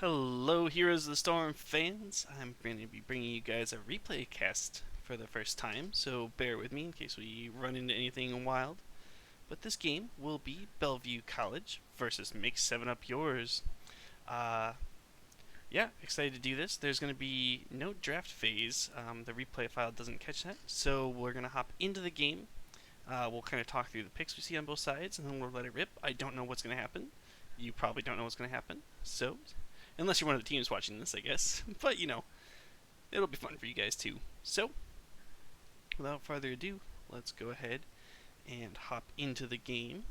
Hello, Heroes of the Storm fans. I'm going to be bringing you guys a replay cast for the first time, so bear with me in case we run into anything wild. But this game will be Bellevue College versus Make 7 Up Yours. Yeah, excited to do this. There's going to be no draft phase. The replay file doesn't catch that, so we're going to hop into the game. We'll kind of talk through the picks we see on both sides, and then we'll let it rip. I don't know what's going to happen. You probably don't know what's going to happen, so unless you're one of the teams watching this, I guess. But, you know, it'll be fun for you guys, too. So, without further ado, let's go ahead and hop into the game.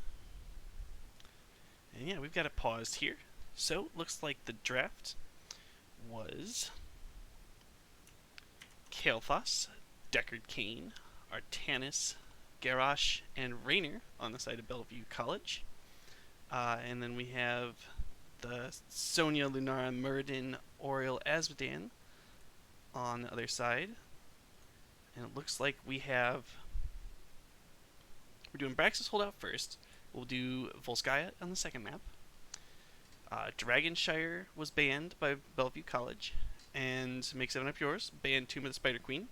And yeah, we've got it paused here. So, looks like the draft was Kael'thas, Deckard Cain, Artanis, Garrosh, and Raynor on the side of Bellevue College. And then we have the Sonya, Lunara, Muradin, Oriel, Azmodan on the other side. And it looks like we're doing Braxis Holdout first. We'll do Volskaya on the second map. Dragonshire was banned by Bellevue College. And Make 7 Up Yours, banned Tomb of the Spider Queen.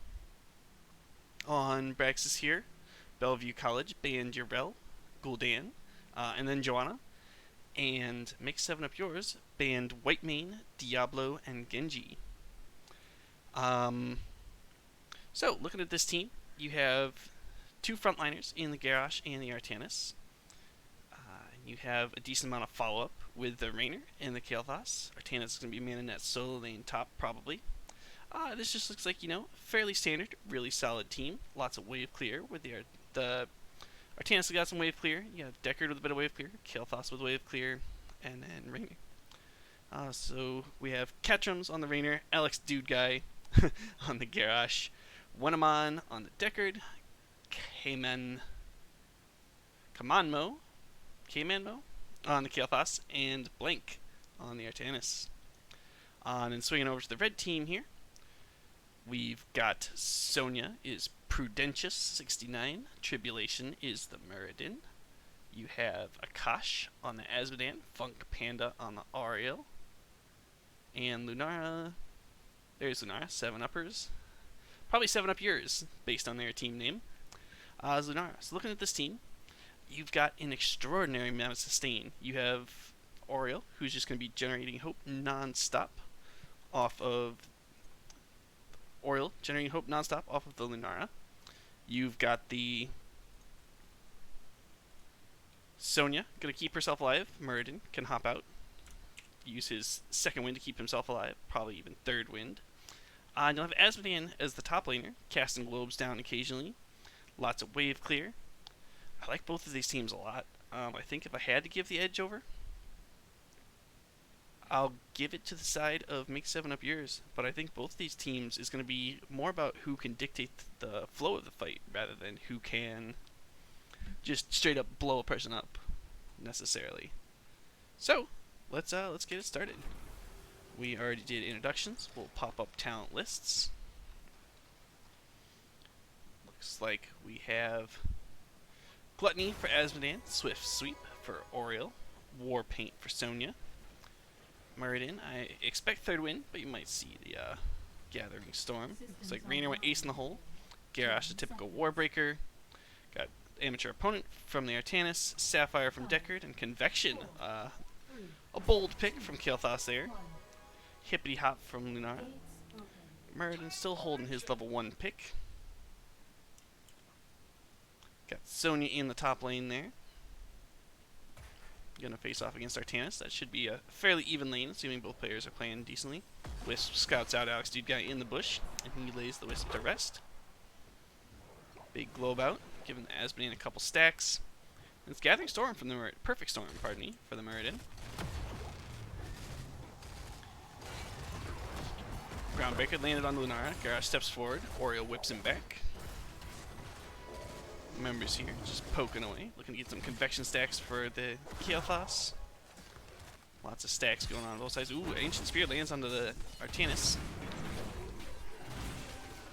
On Braxis here, Bellevue College banned Yrel, Gul'dan, and then Joanna. And Make 7 Up Yours banned Whitemane, Diablo, and Genji. So, looking at this team, you have two frontliners in the Garrosh and the Artanis. You have a decent amount of follow-up with the Raynor and the Kael'thas. Artanis is going to be man in that solo lane top, probably. This just looks like, you know, fairly standard, really solid team. Lots of wave clear with the Artanis has got some wave clear. You have Deckard with a bit of wave clear, Kael'thas with wave clear, and then Raynor. So we have Catrums on the Raynor, Alex Dude Guy on the Garrosh, Wenamon on the Deckard, Kamanmo on the Kael'thas, and Blank on the Artanis. And then swinging over to the red team here, we've got Sonya is Prudentious 69, Tribulation is the Muradin. You have Akash on the Azmodan, Funk Panda on the Oriel, and Lunara. There's Lunara, 7-uppers. Probably 7 Up Yours, based on their team name. Lunara. So looking at this team, you've got an extraordinary amount of sustain. You have Oriel, who's just going to be generating hope non-stop off of the Lunara. You've got the Sonya, going to keep herself alive. Muradin can hop out, use his second wind to keep himself alive, probably even third wind. And you'll have Azmodan as the top laner, casting globes down occasionally. Lots of wave clear. I like both of these teams a lot. I think if I had to give the edge over, I'll give it to the side of Make 7 Up Yours. But I think both of these teams is going to be more about who can dictate the flow of the fight rather than who can just straight up blow a person up necessarily. So let's get it started. We already did introductions. We'll pop up talent lists. Looks like we have Gluttony for Azmodan, Swift Sweep for Oriel, War Paint for Sonya. Muradin, I expect third win, but you might see the Gathering Storm. Looks like Raynor went ace in the hole. Garrosh, the typical Warbreaker. Got Amateur Opponent from the Artanis, Sapphire from Deckard, and Convection. A bold pick from Kael'thas there. Hippity Hop from Lunara. Muradin still holding his level 1 pick. Got Sonya in the top lane there. Gonna face off against Artanis. That should be a fairly even lane, assuming both players are playing decently. Wisp scouts out Alex Dude Guy in the bush, and he lays the Wisp to rest. Big globe out, giving the Azmodan a couple stacks. And it's Gathering Storm from the Perfect Storm, pardon me, for the Muradin. Groundbreaker landed on Lunara. Garrosh steps forward. Oriel whips him back. Members here just poking away, looking to get some convection stacks for the Kael'thas. Lots of stacks going on both sides. Ooh, Ancient Spear lands onto the Artanis.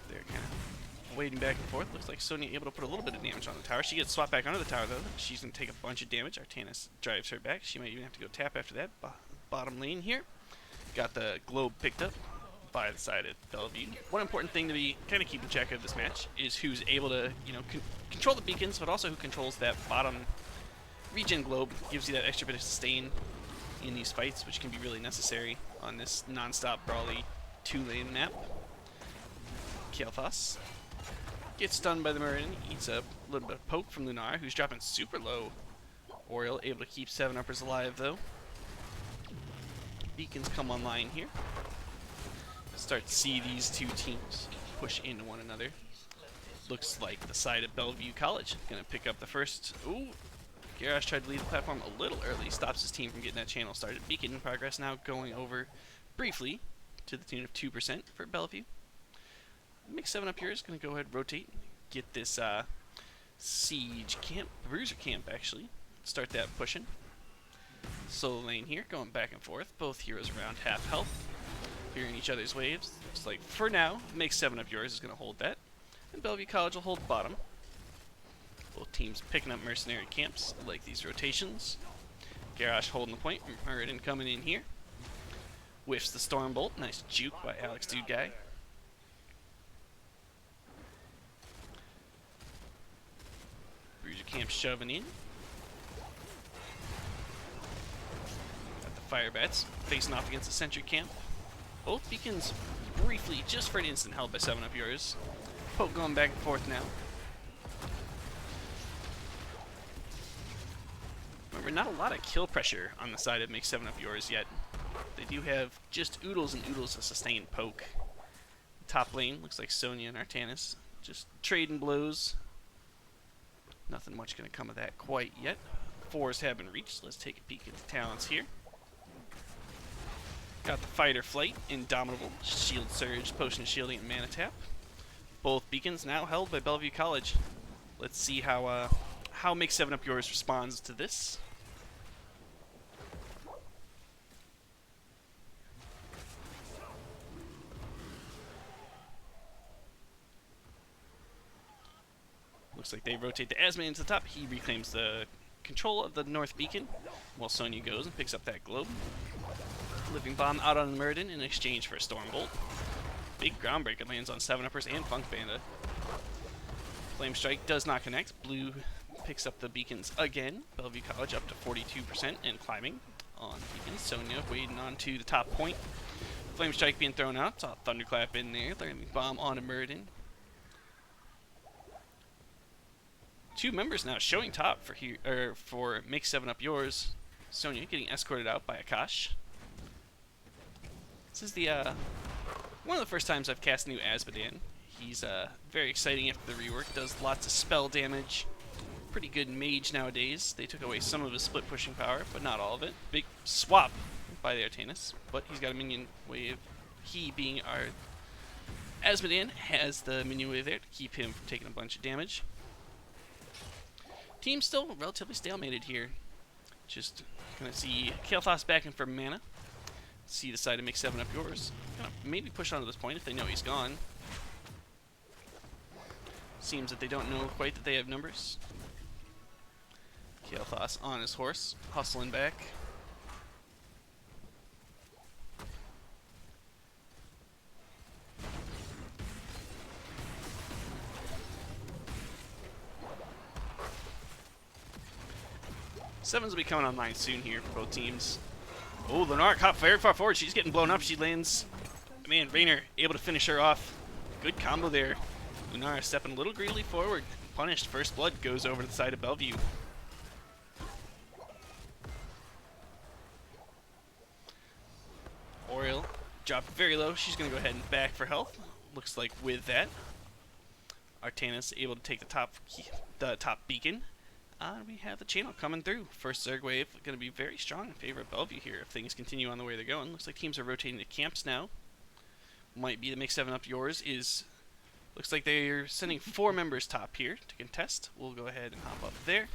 They're kind of waiting back and forth. Looks like Sonya able to put a little bit of damage on the tower. She gets swapped back under the tower, though. She's going to take a bunch of damage. Artanis drives her back. She might even have to go tap after that. Bottom lane here. Got the globe picked up by the side of Bellevue. One important thing to be kind of keeping track of this match is who's able to, control the beacons, but also who controls that bottom regen globe. Gives you that extra bit of sustain in these fights, which can be really necessary on this non-stop brawly 2-lane map. Kael'thas gets stunned by the Muradin, eats a little bit of poke from Lunar, who's dropping super low. Oriel able to keep 7-uppers alive though. Beacons come online here. Start to see these two teams push into one another. Looks like the side of Bellevue College gonna pick up the first. Ooh, Garrosh tried to leave the platform a little early, stops his team from getting that channel started. Beacon in progress now, going over briefly to the tune of 2% for Bellevue. Mix 7 up here is gonna go ahead and rotate, get this siege camp, bruiser camp actually. Start that pushing. Solo lane here, going back and forth. Both heroes around half health, clearing each other's waves. Looks like for now, Make 7 up yours is going to hold that, and Bellevue College will hold bottom. Both teams picking up mercenary camps. I like these rotations. Garrosh holding the point. Muradin coming in here. Whiffs the Stormbolt. Nice juke by Alex Dude Guy. Bruiser camp shoving in. Fire bats facing off against the sentry camp. Both beacons briefly, just for an instant, held by 7 up yours. Poke going back and forth now. Remember, not a lot of kill pressure on the side of Make 7 up yours yet. They do have just oodles and oodles of sustained poke. Top lane looks like Sonya and Artanis just trading blows. Nothing much going to come of that quite yet. 4s have been reached. Let's take a peek at the talents here. Got the Fighter Flight, Indomitable, Shield Surge, Potion of Shielding, and Mana Tap. Both beacons now held by Bellevue College. Let's see how Make 7 up yours responds to this. Looks like they rotate the Asman into the top. He reclaims the control of the North Beacon, while Sonya goes and picks up that globe. Living Bomb out on the Muradin in exchange for a Stormbolt. Big Groundbreaker lands on 7-uppers and Funk Banda. Flame Strike does not connect. Blue picks up the beacons again. Bellevue College up to 42% and climbing on beacons. Sonya wading on to the top point. Flame Strike being thrown out. Saw Thunderclap in there. Living Bomb on a Muradin. 2 members now showing top for Make 7 up yours. Sonya getting escorted out by Akash. This is the one of the first times I've cast new Azmodan. He's very exciting after the rework. Does lots of spell damage. Pretty good mage nowadays. They took away some of his split pushing power, but not all of it. Big swap by the Artanis, but he's got a minion wave. He, being our Azmodan, has the minion wave there to keep him from taking a bunch of damage. Team still relatively stalemated here. Just gonna see Kael'thas back in for mana. See the side to Make 7 up yours. Gonna maybe push onto this point if they know he's gone. Seems that they don't know quite that they have numbers. Kael'thas on his horse, hustling back. Sevens will be coming online soon here for both teams. Oh, Lunar caught very far forward. She's getting blown up. She lands. Man, Raynor able to finish her off. Good combo there. Lunar stepping a little greedily forward. Punished. First blood goes over to the side of Bellevue. Oriel dropped very low. She's going to go ahead and back for health. Looks like with that, Artanis able to take the top beacon. We have the channel coming through. First Zerg wave going to be very strong in favor of Bellevue here if things continue on the way they're going. Looks like teams are rotating to camps now. Might be the Make 7 up yours is. Looks like they're sending 4 members top here to contest. We'll go ahead and hop up there.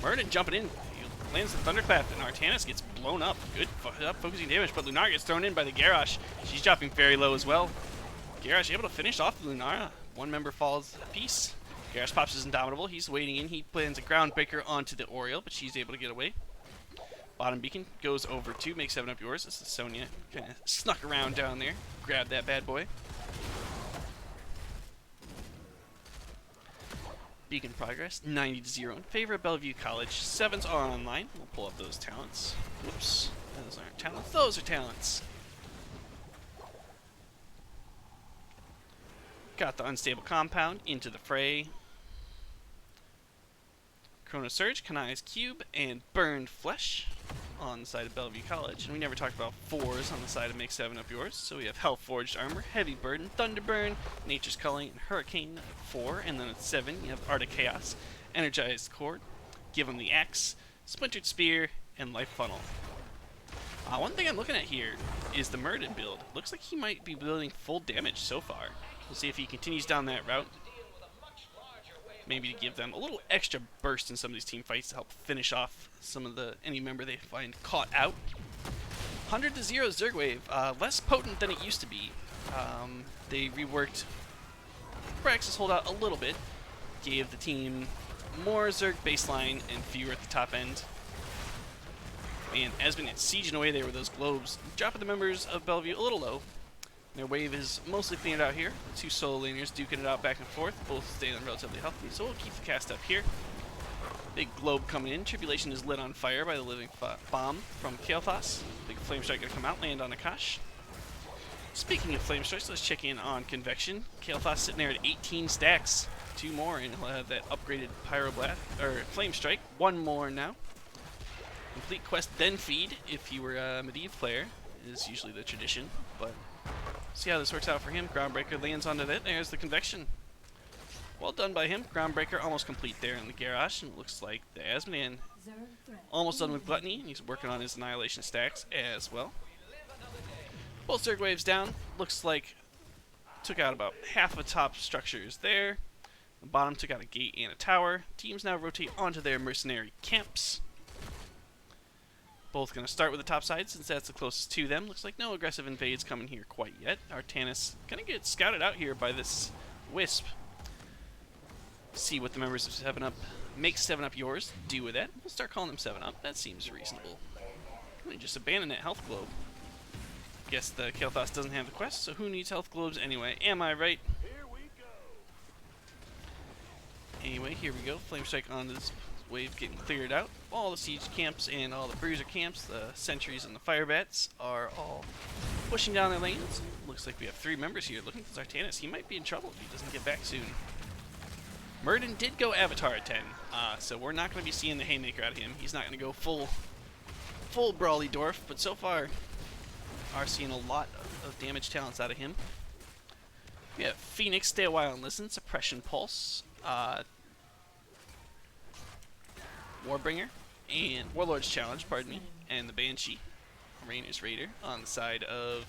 Muradin jumping in. He lands the Thunderclap and Artanis gets blown up. Good focusing damage, but Lunar gets thrown in by the Garrosh. She's dropping very low as well. Garrosh able to finish off Lunar. 1 member falls apiece. Garrosh pops his Indomitable. He's waiting in. He plans a Groundbreaker onto the Oriel, but she's able to get away. Bottom beacon goes over to make 7 up yours. This is Sonya. Kind of snuck around down there. Grab that bad boy. Beacon progress, 90-0 in favor of Bellevue College. 7s are online. We'll pull up those talents. Whoops. Those aren't talents. Those are talents. Got the unstable compound into the fray. Chrono Surge, Kanai's Cube, and Burned Flesh on the side of Bellevue College. And we never talked about 4s on the side of Make 7 Up Yours. So we have Hell Forged Armor, Heavy Burden, Thunderburn, Nature's Culling, and Hurricane at 4. And then at 7, you have Arctic Chaos, Energized Cord, Give 'em the Axe, Splintered Spear, and Life Funnel. One thing I'm looking at here is the Murden build. Looks like he might be building full damage so far. We'll see if he continues down that route. Maybe to give them a little extra burst in some of these team fights to help finish off some of any member they find caught out. 100-0 Zergwave, less potent than it used to be. They reworked Praxis holdout a little bit, gave the team more Zerg baseline and fewer at the top end. Man, Aspen is sieging away there with those globes, dropping the members of Bellevue a little low. Their wave is mostly cleaned out here. The 2 solo laners duking it out back and forth, both staying relatively healthy, so we'll keep the cast up here. Big globe coming in. Tribulation is lit on fire by the living bomb from Kael'thas. Big flame strike gonna come out, land on Akash. Speaking of flame strikes, let's check in on Convection. Kael'thas sitting there at 18 stacks. 2 more, and he'll have that upgraded Pyroblast, or Flame Strike. 1 more now. Complete quest, then feed, if you were a Medivh player, is usually the tradition, but see how this works out for him. Groundbreaker lands onto that. There's the Convection. Well done by him. Groundbreaker almost complete there in the garage, and it looks like the Asmodean almost done with Gluttony, and he's working on his Annihilation stacks as well. Both Zerg waves down. Looks like took out about half of top structures there. The bottom took out a gate and a tower. Teams now rotate onto their mercenary camps. Both going to start with the top side since that's the closest to them. Looks like no aggressive invades coming here quite yet. Artanis going to get scouted out here by this Wisp. See what the members of 7 Up, Make 7 Up Yours, do with that. We'll start calling them 7 Up. That seems reasonable. Let me just abandon that health globe. Guess the Kael'thas doesn't have the quest, so who needs health globes anyway? Am I right? Here we go. Anyway, here we go. Flame Strike on this wave getting cleared out. All the siege camps and all the bruiser camps, the sentries and the fire bats are all pushing down their lanes. Looks like we have 3 members here looking for Zartanis. He might be in trouble if he doesn't get back soon. Murden did go Avatar at 10, so we're not going to be seeing the Haymaker out of him. He's not going to go full Brawly Dwarf, but so far are seeing a lot of damage talents out of him. We have Phoenix, Stay a While and Listen, Suppression Pulse, Warbringer, and Warlord's Challenge, pardon me, and the Banshee, Rainer's Raider, on the side of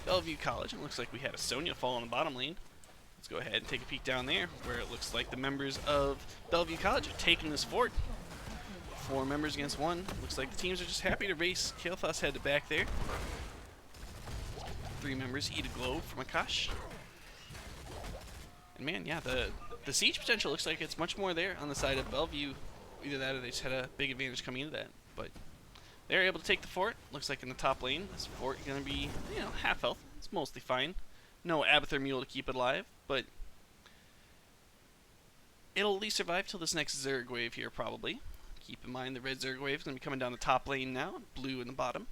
Bellevue College. It looks like we had a Sonya fall in the bottom lane. Let's go ahead and take a peek down there, where it looks like the members of Bellevue College are taking this fort. 4 members against 1. Looks like the teams are just happy to race Kael'thas head to back there. 3 members eat a globe from Akash. And man, yeah, the siege potential looks like it's much more there on the side of Bellevue. Either that or they just had a big advantage coming into that. But they're able to take the fort. Looks like in the top lane, this fort is going to be, half health. It's mostly fine. No Abathur Mule to keep it alive, but it'll at least survive till this next Zerg wave here, probably. Keep in mind the red Zerg wave is going to be coming down the top lane now, blue in the bottom.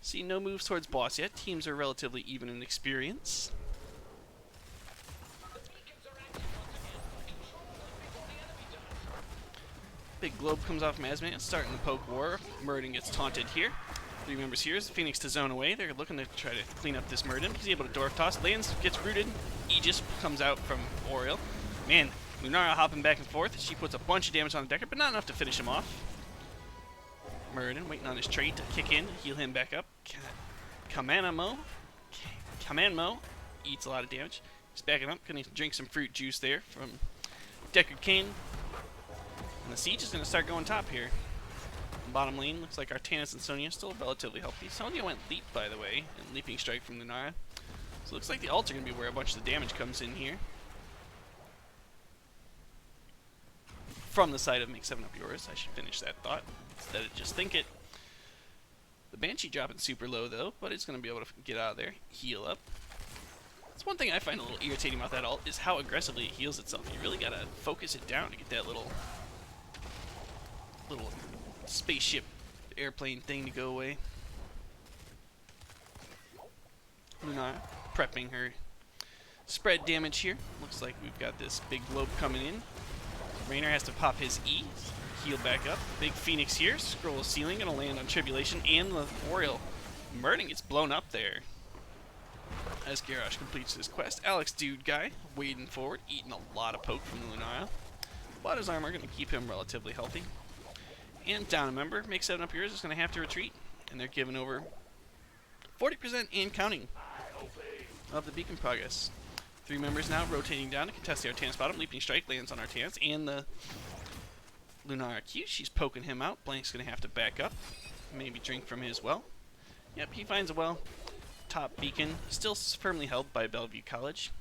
See, no moves towards boss yet. Teams are relatively even in experience. Big globe comes off from Asman, starting the poke war. Murden gets taunted here. 3 members here. Phoenix to zone away. They're looking to try to clean up this Murden. He's able to Dwarf Toss. Lands, gets rooted. Aegis comes out from Oriel. Man, Lunara hopping back and forth. She puts a bunch of damage on the Decker, but not enough to finish him off. Murden waiting on his trait to kick in, heal him back up. Kamanmo eats a lot of damage. He's backing up. Gonna drink some fruit juice there from Deckard Cain. And the siege is going to start going top here. Bottom lane looks like Artanis and Sonya still relatively healthy. Sonya went Leap, by the way, and Leaping Strike from Lunara. So it looks like the ults are going to be where a bunch of the damage comes in here. from the side of make 7 up yours. I should finish that thought instead of just think it. The Banshee dropping super low though, but it's going to be able to get out of there, heal up. That's one thing I find a little irritating about that ult is how aggressively it heals itself. You really got to focus it down to get that little spaceship airplane thing to go away. Lunara prepping her spread damage here. Looks like we've got this big globe coming in. Raynor has to pop his E, heal back up. Big Phoenix here, scroll ceiling, gonna land on Tribulation, and the Oriole. Murden gets blown up there as Garrosh completes his quest. Alex Dude Guy wading forward, eating a lot of poke from the Lunara. But his armor gonna keep him relatively healthy. And down a member, make 7 up yours is gonna have to retreat, and they're giving over 40% and counting of the beacon progress. 3 members now rotating down to contest the Artanis bottom. Leaping Strike lands on Artanis and the Lunara Q. She's poking him out. Blank's going to have to back up. Maybe drink from his well. Yep, he finds a well. Top beacon still firmly held by Bellevue College.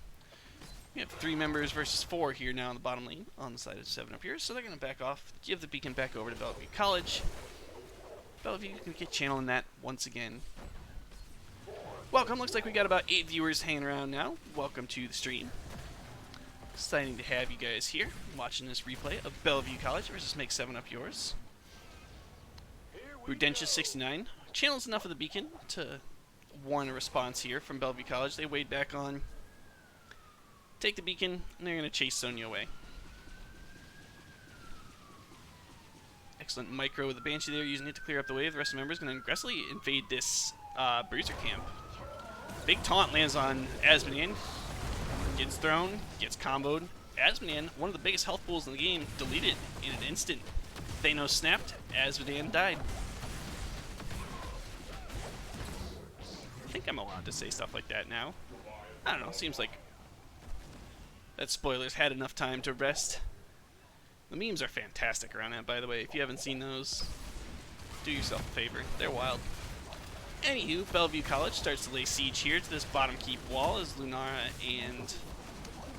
We have 3 members versus 4 here now in the bottom lane on the side of 7 up here. So they're going to back off, give the beacon back over to Bellevue College. Bellevue can get channeling that once again. Welcome. Looks like we got about 8 viewers hanging around now. Welcome to the stream. Exciting to have you guys here watching this replay of Bellevue College versus Make 7 Up Yours. Prudentious69 channels enough of the beacon to warrant a response here from Bellevue College. They wade back on, take the beacon, and they're going to chase Sonya away. Excellent micro with the Banshee there, using it to clear up the wave. The rest of the members going to aggressively invade this bruiser camp. Big taunt lands on Asmodean. Gets thrown, gets comboed. Asmodean, one of the biggest health pools in the game, deleted in an instant. Thanos snapped, Asmodean died. I think I'm allowed to say stuff like that now. I don't know, seems like that spoilers had enough time to rest. The memes are fantastic around that, by the way. If you haven't seen those, do yourself a favor. They're wild. Anywho, Bellevue College starts to lay siege here to this bottom keep wall as Lunara and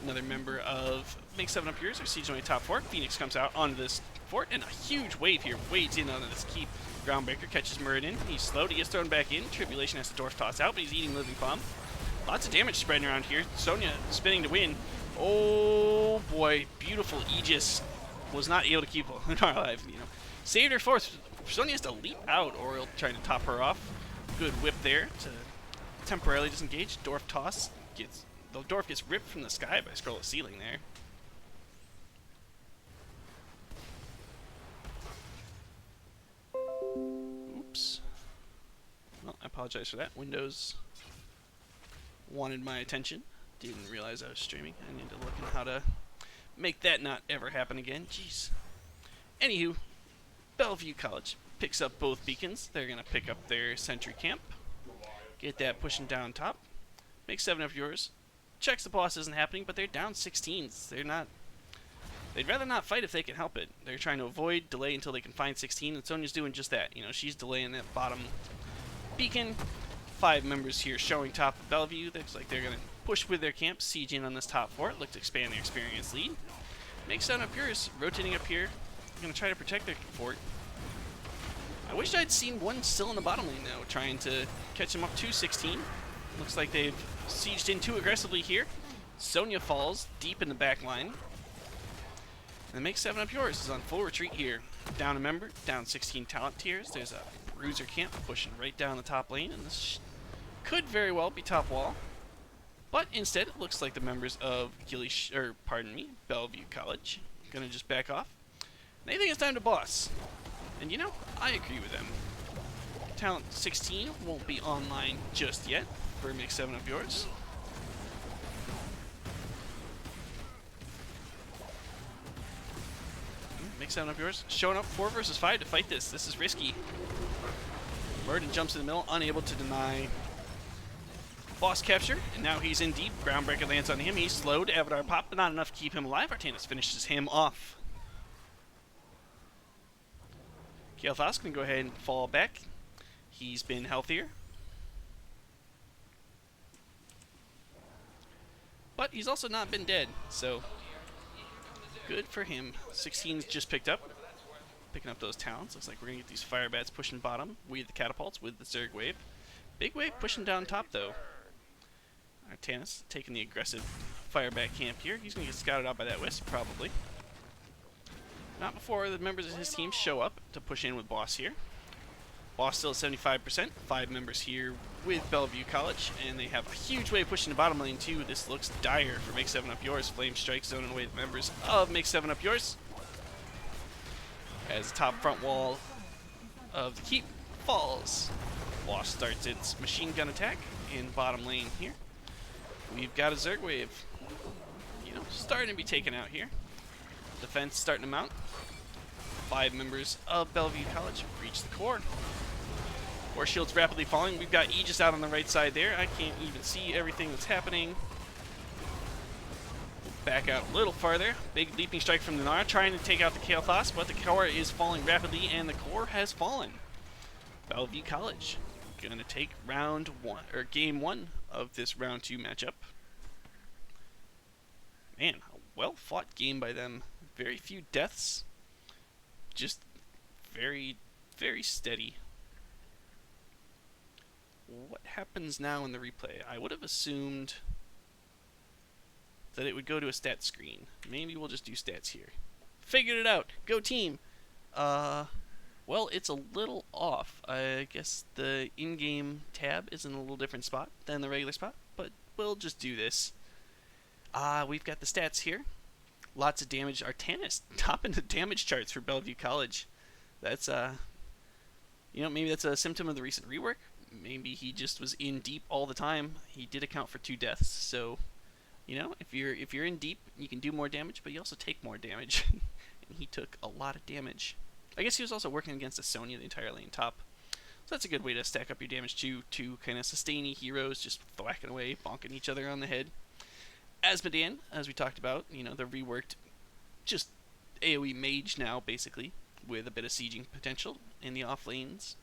another member of Make 7 Up Yours are sieging away top 4. Phoenix comes out onto this fort, and a huge wave here wades in onto this keep. Groundbreaker catches Muradin. He's slowed. He gets thrown back in. Tribulation has to dwarf toss out, but he's eating Living Bomb. Lots of damage spreading around here. Sonya spinning to win. Oh boy, beautiful Aegis was not able to keep Lunara alive. You know, saved her force. Sonya has to leap out. Oriole trying to top her off. Good whip there to temporarily disengage. Dwarf toss gets the dwarf gets ripped from the sky by scroll of ceiling there. Oops. Well, I apologize for that. Windows wanted my attention. Didn't realize I was streaming. I need to look at how to make that not ever happen again. Jeez. Anywho, Bellevue College picks up both beacons. They're going to pick up their sentry camp. Get that pushing down top. Make 7 Up Yours. Checks the boss isn't happening, but they're down 16s. They'd rather not fight if they can help it. They're trying to avoid delay until they can find 16, and Sonya's doing just that. You know, she's delaying that bottom beacon. 5 members here showing top of Bellevue. Looks like they're going to push with their camp, siege in on this top fort. Look to expand their experience lead. Make 7 Up Yours rotating up here. They're going to try to protect their fort. I wish I'd seen one still in the bottom lane now, trying to catch them up to 16. Looks like they've sieged in too aggressively here. Sonya falls deep in the back line. And Make 7 Up Yours is on full retreat here. Down a member, down 16 talent tiers. There's a bruiser camp pushing right down the top lane, and this could very well be top wall. But instead, it looks like the members of Bellevue College are gonna just back off. And they think it's time to boss. And you know, I agree with them. Talent 16 won't be online just yet for Make 7 Up Yours. Make 7 Up Yours showing up 4 versus 5 to fight this. This is risky. Murden jumps in the middle, unable to deny boss capture, and now he's in deep. Groundbreaker lands on him. He's slowed. Avatar pop, but not enough to keep him alive. Artanis finishes him off. Kael'thas can go ahead and fall back. He's been healthier. But he's also not been dead, so Good for him. 16's just picked up. Picking up those talents. Looks like we're going to get these fire bats pushing bottom. We the catapults with the Zerg wave. Big wave pushing down top, though. Artanis taking the aggressive fire bat camp here. He's going to get scouted out by that wisp, probably. Not before the members of his team show up to push in with Boss here. Boss still at 75%. 5 members here with Bellevue College, and they have a huge wave pushing the bottom lane too. This looks dire for Make 7 Up Yours. Flame Strike zoning away the members of Make 7 Up Yours. As the top front wall of the keep falls, Boss starts its machine gun attack in bottom lane here. We've got a Zerg wave, starting to be taken out here. Defense starting to mount. 5 members of Bellevue College reach the core. Core shield's rapidly falling. We've got Aegis out on the right side there. I can't even see everything that's happening. Back out a little farther. Big leaping strike from the Nara, trying to take out the Kael'thas, but the core is falling rapidly, and the core has fallen. Bellevue College gonna take game 1 of this round 2 matchup. Man, a well-fought game by them. Very few deaths. Just very, very steady. What happens now in the replay? I would have assumed that it would go to a stats screen. Maybe we'll just do stats here. Figured it out. Go team. Well, it's a little off. I guess the in-game tab is in a little different spot than the regular spot, but we'll just do this. We've got the stats here. Lots of damage. Artanis topping the damage charts for Bellevue College. That's maybe that's a symptom of the recent rework. Maybe he just was in deep all the time. He did account for 2 deaths, so if you're in deep, you can do more damage, but you also take more damage. And he took a lot of damage. I guess he was also working against a Sonya the entire lane top. So that's a good way to stack up your damage too. 2 kind of sustainy heroes just thwacking away, bonking each other on the head. Asmodean, as we talked about, the reworked just AoE mage now, basically, with a bit of sieging potential in the off lanes.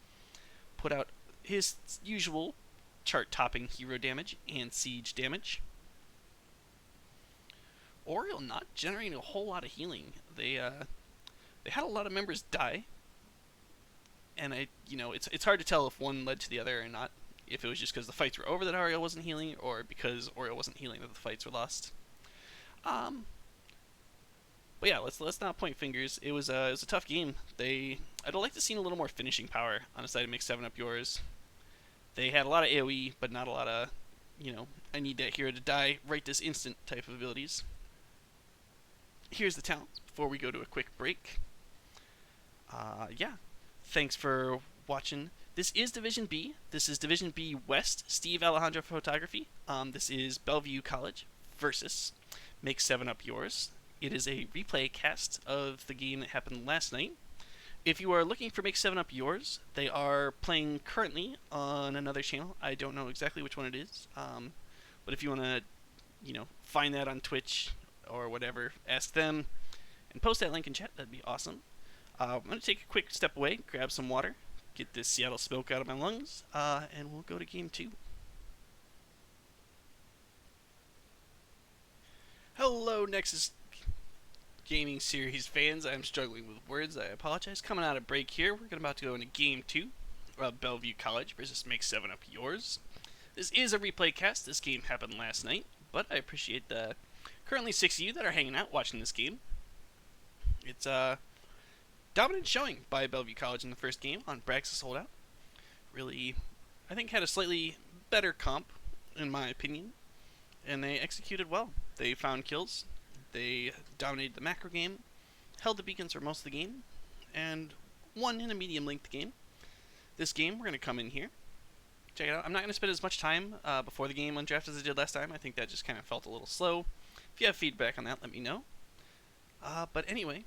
Put out his usual chart-topping hero damage and siege damage. Oriole not generating a whole lot of healing. They had a lot of members die, and it's hard to tell if one led to the other or not. If it was just because the fights were over that Oriole wasn't healing, or because Oriole wasn't healing that the fights were lost. But yeah, let's not point fingers. It was a tough game. I'd like to see a little more finishing power on the side of Make 7 Up Yours. They had a lot of AoE, but not a lot of, I need that hero to die right this instant type of abilities. Here's the talents before we go to a quick break. Yeah, thanks for watching. This is Division B. This is Division B West, Steve Alejandro Photography. This is Bellevue College versus Make 7 Up Yours. It is a replay cast of the game that happened last night. If you are looking for Make 7 Up Yours, they are playing currently on another channel. I don't know exactly which one it is. But if you want to, find that on Twitch or whatever, ask them and post that link in chat. That'd be awesome. I'm going to take a quick step away, grab some water, get this Seattle smoke out of my lungs, and we'll go to game 2. Hello, Nexus Gaming Series fans. I'm struggling with words. I apologize. Coming out of break here, we're about to go into game 2 of Bellevue College versus Make 7 Up Yours. This is a replay cast. This game happened last night, but I appreciate the currently 6 of you that are hanging out watching this game. It's a dominant showing by Bellevue College in the first game on Braxis Holdout. Really, I think, had a slightly better comp, in my opinion, and they executed well. They found kills, they dominated the macro game, held the beacons for most of the game, and won in a medium-length game. This game, we're going to come in here, check it out. I'm not going to spend as much time before the game on draft as I did last time. I think that just kind of felt a little slow. If you have feedback on that, let me know. But anyway,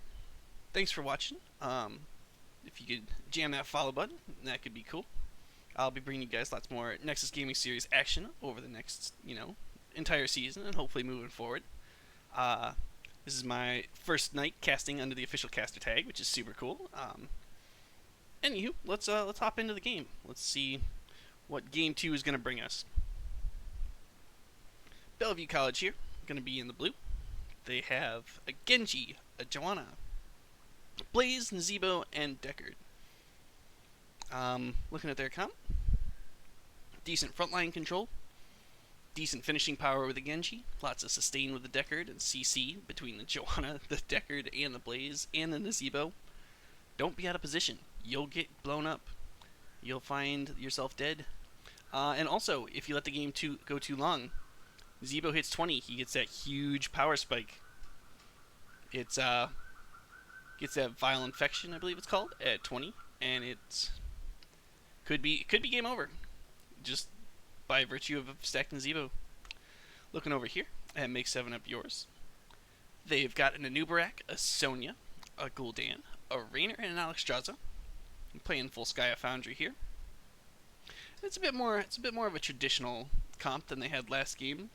thanks for watching. If you could jam that follow button, that could be cool. I'll be bringing you guys lots more Nexus Gaming Series action over the next, entire season, and hopefully moving forward. This is my first night casting under the official caster tag, which is super cool. Anywho, let's hop into the game. Let's see what game 2 is going to bring us. Bellevue College here, going to be in the blue. They have a Genji a Joanna, Blaze, Nazebo, and Deckard. Looking at their comp, decent frontline control, decent finishing power with the Genji, lots of sustain with the Deckard, and CC between the Joanna, the Deckard, and the Blaze, and the Nazebo. Don't be out of position. You'll get blown up. You'll find yourself dead. And also, if you let the game go too long, Zebo hits 20, he gets that huge power spike. It's gets that viral infection, I believe it's called, at 20, and it could be game over, just by virtue of stacking Zebo. Looking over here at Make 7 Up Yours, they've got an Anubarak, a Sonya, a Gul'dan, a Raynor, and an Alexstrasza. I'm playing full Skya Foundry here. It's a bit more of a traditional comp than they had last game,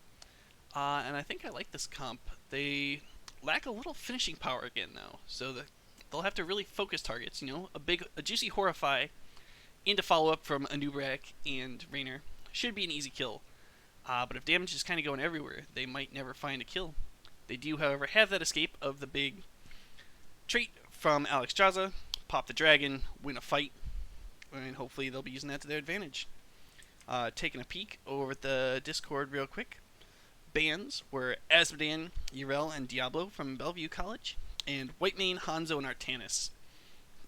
and I think I like this comp. They lack a little finishing power again, though, so they'll have to really focus targets. You know, a juicy Horrify into follow up from Anubarak and Raynor should be an easy kill. But if damage is kind of going everywhere, they might never find a kill. They do, however, have that escape of the big trait from Alexstrasza, pop the dragon, win a fight, and hopefully they'll be using that to their advantage. Taking a peek over at the Discord real quick. Bans were Asmodan, Yrel, and Diablo from Bellevue College, and Whitemane, Hanzo, and Artanis.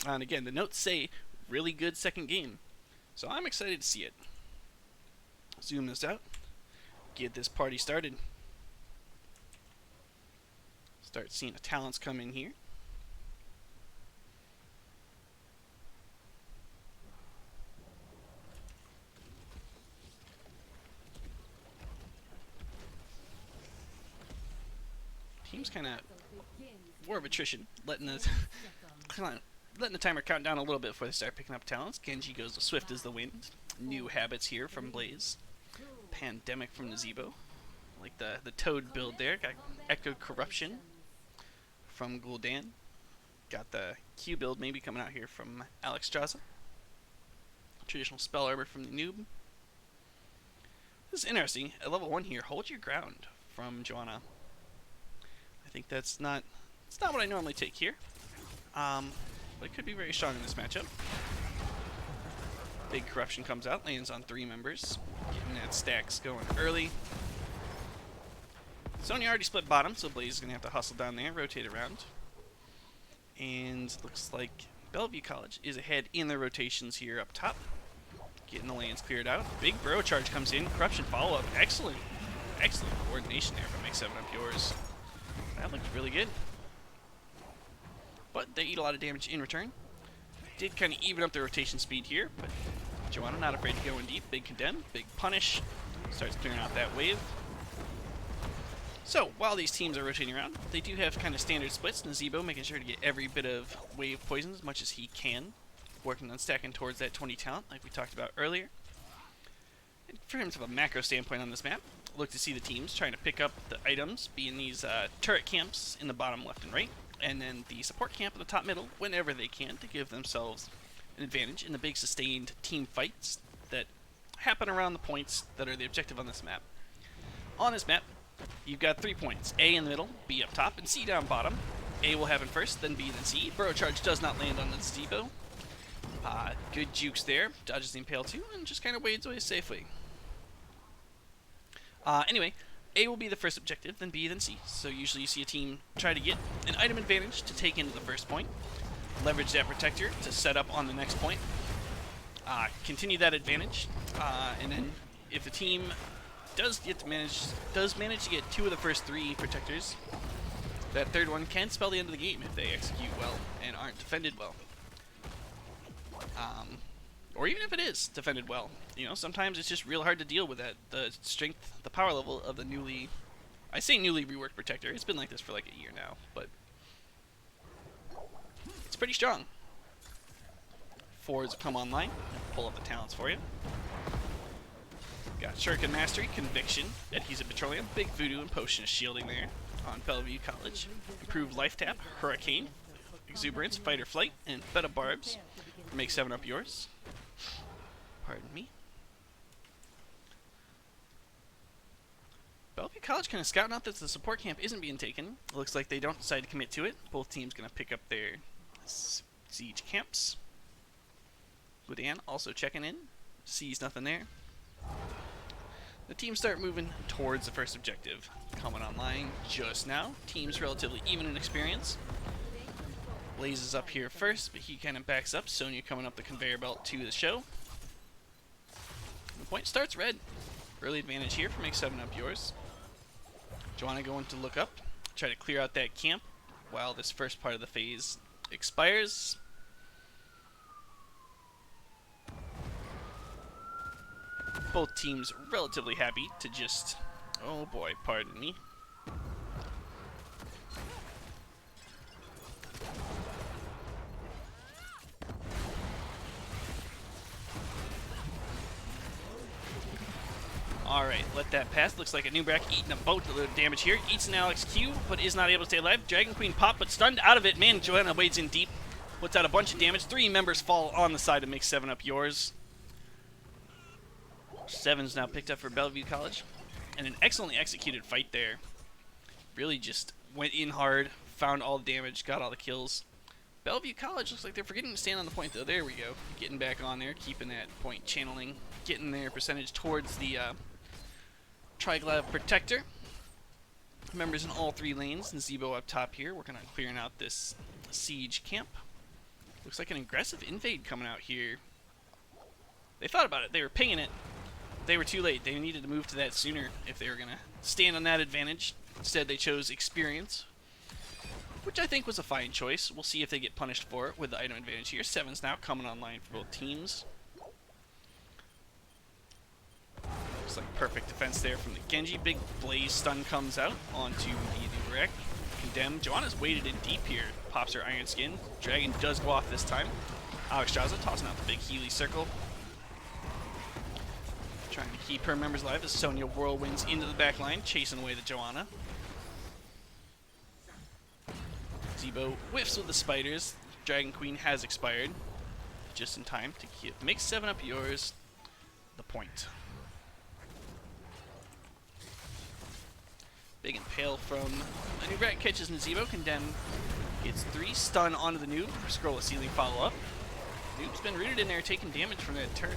And again, the notes say really good second game, so I'm excited to see it. Zoom this out, get this party started. Start seeing the talents come in here. Team's kind of war of attrition, letting the timer count down a little bit before they start picking up talents. Genji goes to Swift as the Wind. New habits here from Blaze. Pandemic from Nazebo. Like the Toad build there. Got Echo Corruption from Gul'dan. Got the Q build maybe coming out here from Alexstrasza. Traditional Spell Arbor from the Noob. This is interesting. At level 1 here, Hold Your Ground from Joanna. I think it's not what I normally take here, but it could be very strong in this matchup. Big Corruption comes out, lands on 3 members, getting that stacks going early. Sonya already split bottom, so Blaze is going to have to hustle down there, rotate around. And looks like Bellevue College is ahead in their rotations here up top, getting the lanes cleared out. Big Bro Charge comes in, Corruption follow-up, excellent coordination there from Make 7 Up Yours. That looked really good. But they eat a lot of damage in return. Did kind of even up the rotation speed here, but Joanna not afraid to go in deep. Big Condemn, big Punish. Starts clearing out that wave. So, while these teams are rotating around, they do have kind of standard splits. Nazebo making sure to get every bit of wave poison as much as he can. Working on stacking towards that 20 talent, like we talked about earlier. And for him to have a macro standpoint on this map, look to see the teams trying to pick up the items, being these turret camps in the bottom left and right, and then the support camp in the top middle whenever they can to give themselves an advantage in the big sustained team fights that happen around the points that are the objective on this map. On this map, you've got 3 points, A in the middle, B up top, and C down bottom. A will happen first, then B, then C. Burrow Charge does not land on the Zebo. Good jukes there, dodges the Impale too, and just kind of wades away safely. Anyway, A will be the first objective, then B, then C. So usually you see a team try to get an item advantage to take into the first point, leverage that protector to set up on the next point, continue that advantage, and then if the team does manage to get 2 of the first 3 protectors, that third one can spell the end of the game if they execute well and aren't defended well. Or even if it is defended well. You know, sometimes it's just real hard to deal with that, the strength, the power level of the newly reworked protector. It's been like this for like a year now, but it's pretty strong. Forwards will come online, pull up the talents for you. Got Shuriken Mastery, Conviction, Adhesive Petroleum, Big Voodoo, and Potion of Shielding there on Bellevue College. Improved Life Tap, Hurricane, Exuberance, Fight or Flight, and Beta Barbs. Make 7 Up Yours. Pardon me. Bellevue College kind of scouting out that the support camp isn't being taken. It looks like they don't decide to commit to it. Both teams going to pick up their siege camps. Gudan also checking in. Sees nothing there. The teams start moving towards the first objective. Coming online just now. Teams relatively even in experience. Blaze is up here first, but he kind of backs up. Sonya coming up the conveyor belt to the show. The point starts red. Early advantage here for Make 7 Up Yours. Joanna going to look up, try to clear out that camp while this first part of the phase expires. Both teams relatively happy to just... Oh boy, pardon me. Alright, let that pass. Looks like a Nubrak eating a boat. A little damage here. Eats an Alex Q, but is not able to stay alive. Dragon Queen pop, but stunned out of it. Man, Joanna wades in deep. Puts out a bunch of damage. 3 members fall on the side to Make 7 Up Yours. 7's now picked up for Bellevue College. And an excellently executed fight there. Really just went in hard, found all the damage, got all the kills. Bellevue College looks like they're forgetting to stand on the point, though. There we go. Getting back on there, keeping that point channeling. Getting their percentage towards the... Triglav Protector. Members in all 3 lanes, and Zebo up top here, working on clearing out this siege camp. Looks like an aggressive invade coming out here. They thought about it. They were pinging it. They were too late. They needed to move to that sooner if they were going to stand on that advantage. Instead, they chose experience, which I think was a fine choice. We'll see if they get punished for it with the item advantage here. 7's now coming online for both teams. Looks like perfect defense there from the Genji. Big Blaze stun comes out onto the Nubrak. Condemned. Joanna's weighted in deep here. Pops her Iron Skin. Dragon does go off this time. Alex Jaza tossing out the big Healy circle. Trying to keep her members alive as Sonya whirlwinds into the back line, chasing away the Joanna. Zebo whiffs with the spiders. Dragon Queen has expired. Just in time to keep Make 7 Up Yours the point. Big Impale from a Nubrak catches Nazebo. Condemn gets 3. Stun onto the noob. Scroll a ceiling follow-up. Noob's been rooted in there, taking damage from that turret.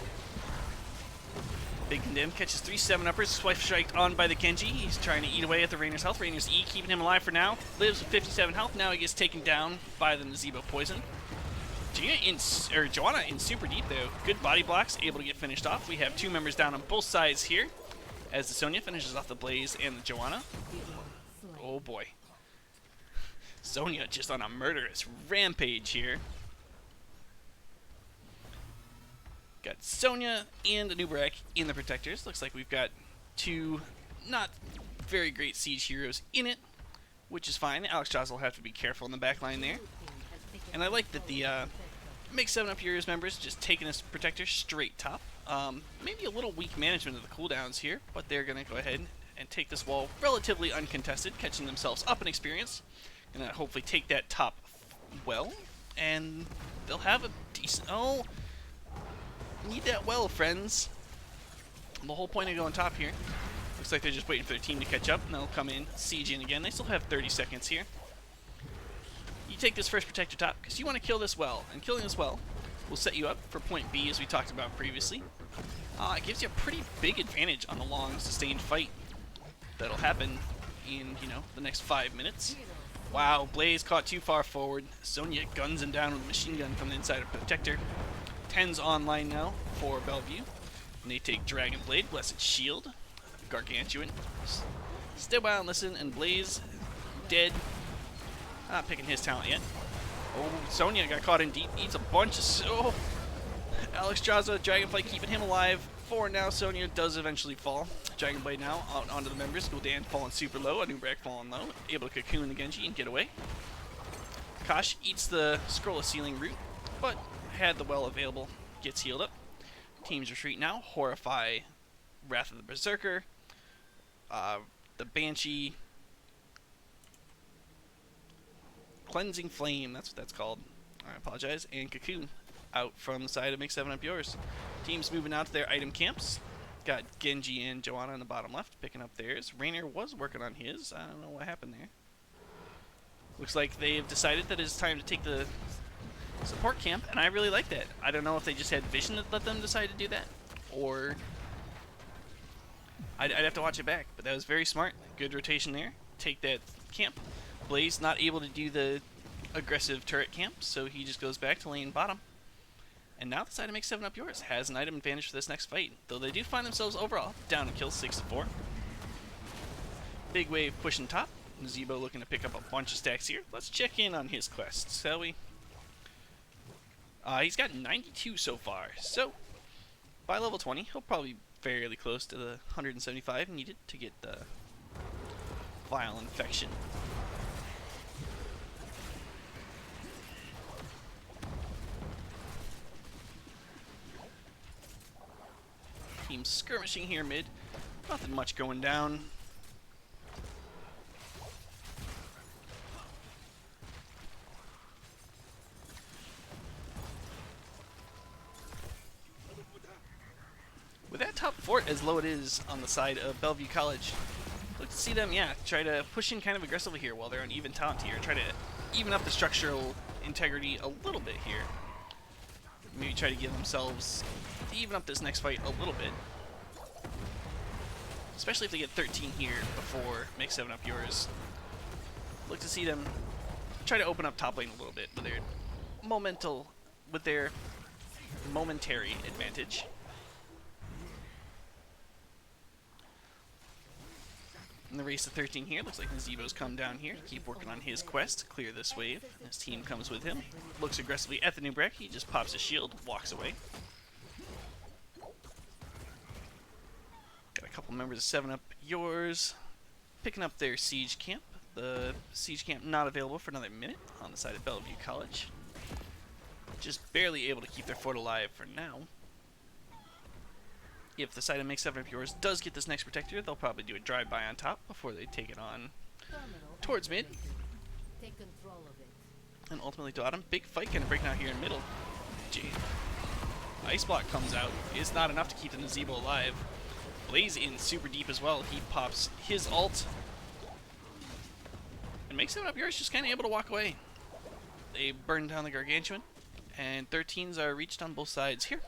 Big Condemn catches 3 7-uppers. Swipe striked on by the Genji. He's trying to eat away at the Rainer's health. Rainer's E keeping him alive for now. Lives with 57 health. Now he gets taken down by the Nazebo poison. Joanna in super deep though. Good body blocks, able to get finished off. We have 2 members down on both sides here, as the Sonya finishes off the Blaze and the Joanna. Oh boy. Sonya just on a murderous rampage here. Got Sonya and Nubrak in the Protectors. Looks like we've got 2 not very great siege heroes in it, which is fine. Alex Jaws will have to be careful in the back line there. And I like that the Make 7 Up Yours members just taking this Protector straight top. Maybe a little weak management of the cooldowns here, but they're going to go ahead and take this wall relatively uncontested, catching themselves up in experience. And hopefully take that top well, and they'll have a decent... Oh, need that well, friends. The whole point of going top here. Looks like they're just waiting for their team to catch up, and they'll come in, siege in again. They still have 30 seconds here. You take this first Protector top, because you want to kill this well, and killing this well will set you up for point B, as we talked about previously. It gives you a pretty big advantage on the long, sustained fight that'll happen in, the next 5 minutes. Wow, Blaze caught too far forward. Sonya guns him down with a machine gun from the inside of Protector. 10's online now for Bellevue. And they take Dragon Blade, Blessed Shield, Gargantuan. Stay by and listen, and Blaze dead. Not picking his talent yet. Oh, Sonya got caught in deep. Eats a bunch of... Alex Jaza, Dragonflight keeping him alive. 4 now. Sonya does eventually fall. Dragonblade now out onto the members. Gul'dan falling super low. Nubrak falling low. Able to cocoon the Genji and get away. Kosh eats the Scroll of Sealing root, but had the well available. Gets healed up. Teams retreat now. Horrify, Wrath of the Berserker, the Banshee, Cleansing Flame, that's what that's called. I apologize. And Cocoon out from the side of Make 7 Up Yours. Teams moving out to their item camps. Got Genji and Joanna in the bottom left picking up theirs. Rainer was working on his. I don't know what happened there. Looks like they've decided that it's time to take the support camp, and I really like that. I don't know if they just had vision that let them decide to do that, or I'd have to watch it back, but that was very smart. Good rotation there. Take that camp. Blaze not able to do the aggressive turret camp, so he just goes back to lane bottom. And now the side of Make 7 Up Yours has an item advantage for this next fight, though they do find themselves overall down in kills 6-4. Big wave pushing top. Zebo looking to pick up a bunch of stacks here. Let's check in on his quest, shall we? He's got 92 so far, so by level 20, he'll probably be fairly close to the 175 needed to get the vial infection. Team skirmishing here mid. Nothing much going down. With that top fort as low it is on the side of Bellevue College, look to see them, try to push in kind of aggressively here while they're on even talent here. Try to even up the structural integrity a little bit here. Maybe try to give themselves, to even up this next fight a little bit. Especially if they get 13 here before Make 7 Up Yours. Look to see them try to open up top lane a little bit with their momentary advantage. In the race to 13 here, looks like Nazebo's come down here to keep working on his quest to clear this wave. His team comes with him, looks aggressively at the Nubrek, he just pops his shield, walks away. Got a couple members of 7 Up Yours picking up their siege camp. The siege camp not available for another minute on the side of Bellevue College. Just barely able to keep their fort alive for now. If the side of Make 7 Up Yours does get this next protector, they'll probably do a drive-by on top before they take it on towards mid. And ultimately to bottom. Big fight kind of breaking out here in middle. Ice block comes out. It's not enough to keep the Nazebo alive. Blaze in super deep as well. He pops his ult. And Make 7 Up Yours just kind of able to walk away. They burn down the Gargantuan. And 13s are reached on both sides here.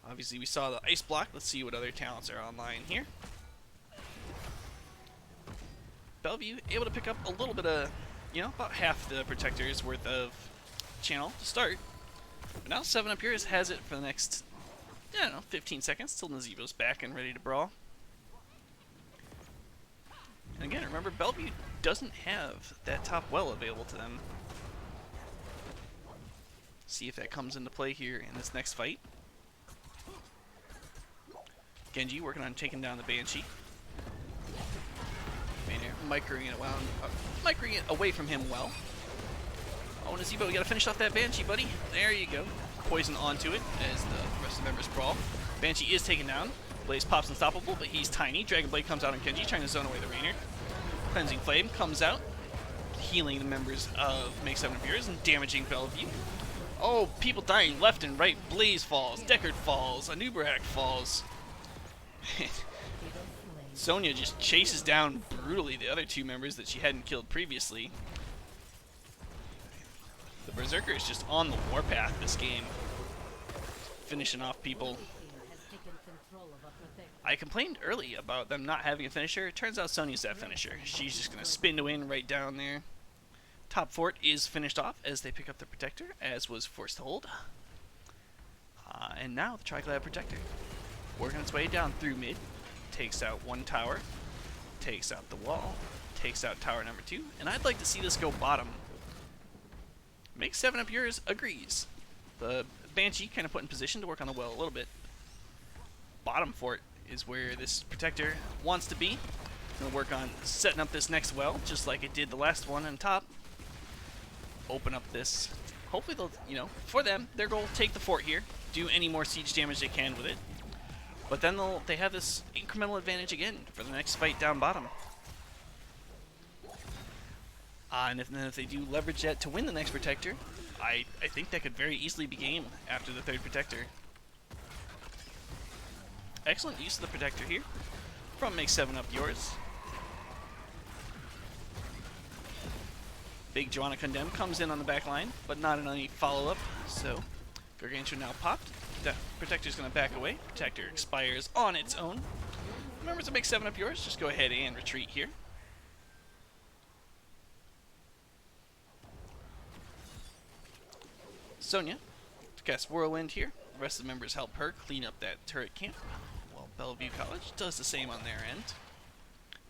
Obviously, we saw the ice block. Let's see what other talents are online here. Bellevue able to pick up a little bit of, about half the protector's worth of channel to start. But now 7 Up Yours has it for the next, 15 seconds till Nazebo's back and ready to brawl. And again, remember, Bellevue doesn't have that top well available to them. See if that comes into play here in this next fight. Genji working on taking down the Banshee. Microing it away from him well. Oh, Nazebo, you gotta finish off that Banshee, buddy. There you go. Poison onto it as the rest of the members brawl. Banshee is taken down. Blaze pops unstoppable, but he's tiny. Dragon Blade comes out on Genji, trying to zone away the Rainer. Cleansing Flame comes out, healing the members of Make 7 Up Yours and damaging Bellevue. Oh, people dying left and right. Blaze falls, Deckard falls, Anubarak falls. Sonya just chases down brutally the other two members that she hadn't killed previously. The Berserker is just on the warpath this game, finishing off people. I complained early about them not having a finisher. It turns out Sonya's that finisher. She's just going to spin to win right down there. Top fort is finished off as they pick up the Protector, as was forced to hold. And now the Triclad Protector, working its way down through mid, takes out one tower, takes out the wall, takes out tower number 2, and I'd like to see this go bottom. Make 7 Up Yours agrees. The Banshee kind of put in position to work on the well a little bit. Bottom fort is where this Protector wants to be. Gonna work on setting up this next well, just like it did the last one on top. Open up this. Hopefully they'll, for them, their goal, take the fort here, do any more siege damage they can with it. But then they have this incremental advantage again for the next fight down bottom. And if they do leverage that to win the next Protector, I think that could very easily be game after the third Protector. Excellent use of the Protector here from Make 7 Up Yours. Big Joanna Condemn comes in on the back line, but not in any follow-up, so Gargantuan now popped. The Protector's going to back away. Protector expires on its own. Remember to Make 7 Up Yours, just go ahead and retreat here. Sonya casts Whirlwind here. The rest of the members help her clean up that turret camp, while Bellevue College does the same on their end.